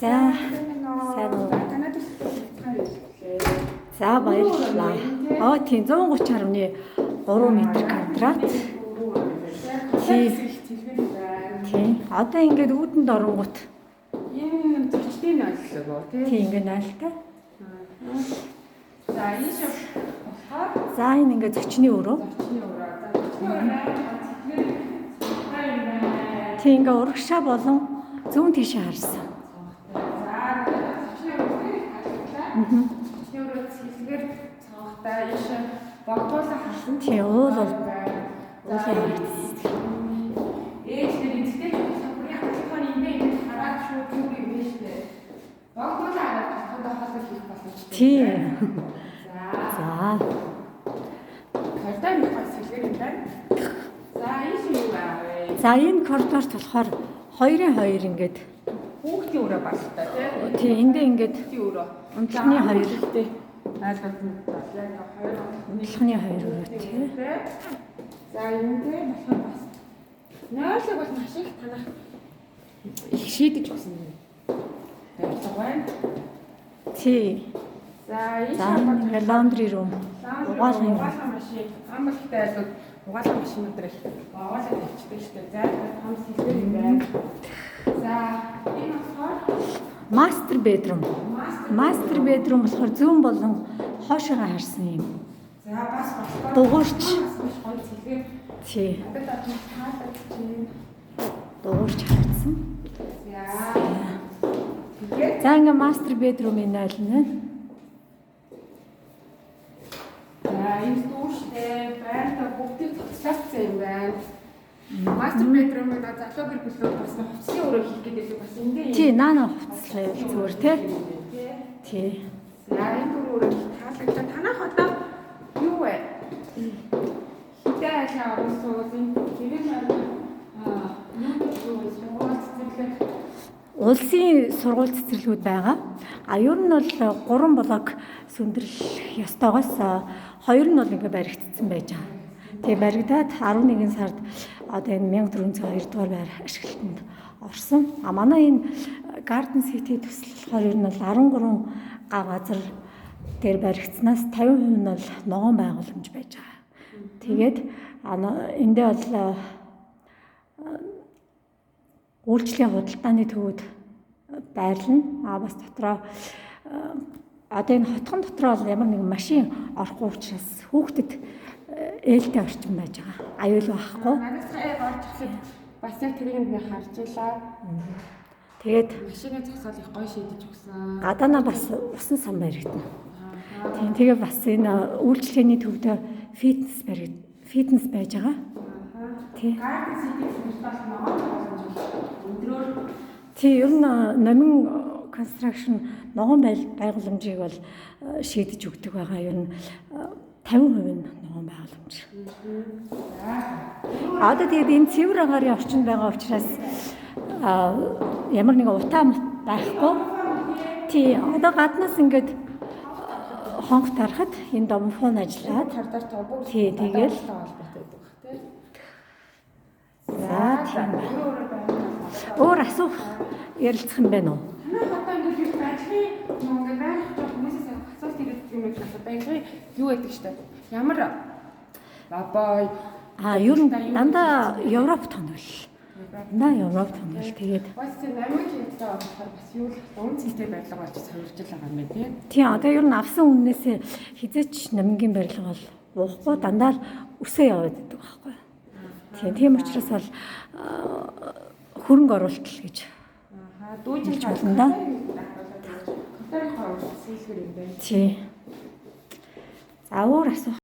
За сайн уу. За баярлалаа. Тийм 130.3 м². Тийм. Одоо ингээд үүдэнд оронгууд. Энэ зочдын нойллоо тий. Тийм ингээд нойлтой. За энэ шиг болохоор за энэ ингээд зочны өрөө. Тийм ингээд урагшаа болон зүүн тийшээ харсан. Богдуулаа харсан. Тийм уул бол уулын харагдсан. Ээжтэй эцтэй яг тэгэхээр эндээ хараад шууд юу юм бэ штэ. Богдуулаа хараад хоолой хийх болно штэ. Тийм. За. Коридор нэг бас хэлгээр юм байна. За энэ юу вэ? За энэ коридорт болохоор 2-2 ингээд хүүхдийн өрөө багтаа тий. Тийм эндээ ингээд хүүхдийн өрөө. унтлахны 2 тий. Айлгад нь яг 2 унтлахны 2 өрөө тий. За эндээ болохоор бас нойлог бол маш их танах их шийдэж өгсөн юм. Баярлалаа байна. Тий. За энэ лаундри рум. Угаалгын машин. Амралтай айлууд угаалгын машинууд их угаалгыг хийдэг шүү дээ. За хамс хэлбэр юм байна. За энэ болохоор мастер бедрум. Мастер бедрум болохоор зүүн болон хоошоогоо харсан юм. За бас дугуйч. Гоё хэлбэр. Тий. Одоо таалаг чинь дугуйч харсан. За ингээ мастер бедрумын нойлно. За энэ дүүштэй байртаа бүгдийг цогцолцсон юм байна. Мастер бедрумыг залуу гэр бүлүүд бас хувцсын өрөө хийх гэдэг бас эндээ. Тий, наана хувцлаа зүгээр тий. Тий. За энэ өрөө таалагдсан. Танах одоо юу вэ? Хитэ ажаа орсон энэ гэрэл улсын сургууль цэцэрлэгүүд байгаа. Ер нь бол 3 блок сүндэрлэх ёстойгоос 2 нь бол ингээ баригдсан байж байгаа. Тэгээ баригдаад 11 сард одоо энэ 1402 дугаар байр ашиглалтанд орсон. Манай энэ Garden City төсөл болохоор ер нь бол 13 газар дээр баригдсанаас 50% нь бол ногоон байгууламж байж байгаа. Тэгээд эндээ бол үйлчлэлийн худалдааны төвүүд байрлана. Бас дотроо одоо энэ хотхон дотроо бол ямар нэгэн машин орохгүй учраас хүүхдэд ээлтэй орчин байж байгаа. Аюул байхгүй. Надад сая орж ирэхэд бас яг тэрийг би харж илаа. Тэгээд машины зогсоол их гоё шийдэж өгсөн. гадаанаа бас усан сан баригдана. Тийм тэгээ бас энэ үйлчлэгээний төвдөө фитнес байж байгаа. Тийм. Garden City-с бас ногоон өндрөөр тий ер нь номин construction ногоон байгууламжийг бол шийдэж өгдөг байгаа. Ер нь 50% нь ногоон байгууламж. Одоо тэгээд энэ цэвэр агаарын орчинд байгаа учраас ямар нэгэн утаа байхгүй. Тий одоо гаднаас ингээд хонх тарахад энэ домфон ажиллаад тий тэгэл за тийм өөр асуух ярилцах юм байна уу? Одоо ингэж ажлын ингээд байх хүмүүсээс асуулт ирдэг юм байна. Одоо ингэ юу гэдэг штэ. Ямар бабай ер нь дандаа Европ тонол. Европ тонол. Тэгээд бас тийм Америк хэлтэй болохоор бас юу л үнцэнтэй барилга болж сорилж байгаа юм байна тий. Тийм одоо ер нь авсан үннээсээ хизээч намгийн барилга бол уухгүй дандаа л өсөө яваад байдаг байхгүй. Тийм учраас бол хөрөнгө оруулалт гэж. Дүүжин болно да. Хотын хавар сэлгэр юм байна. Тий. За өөр асуух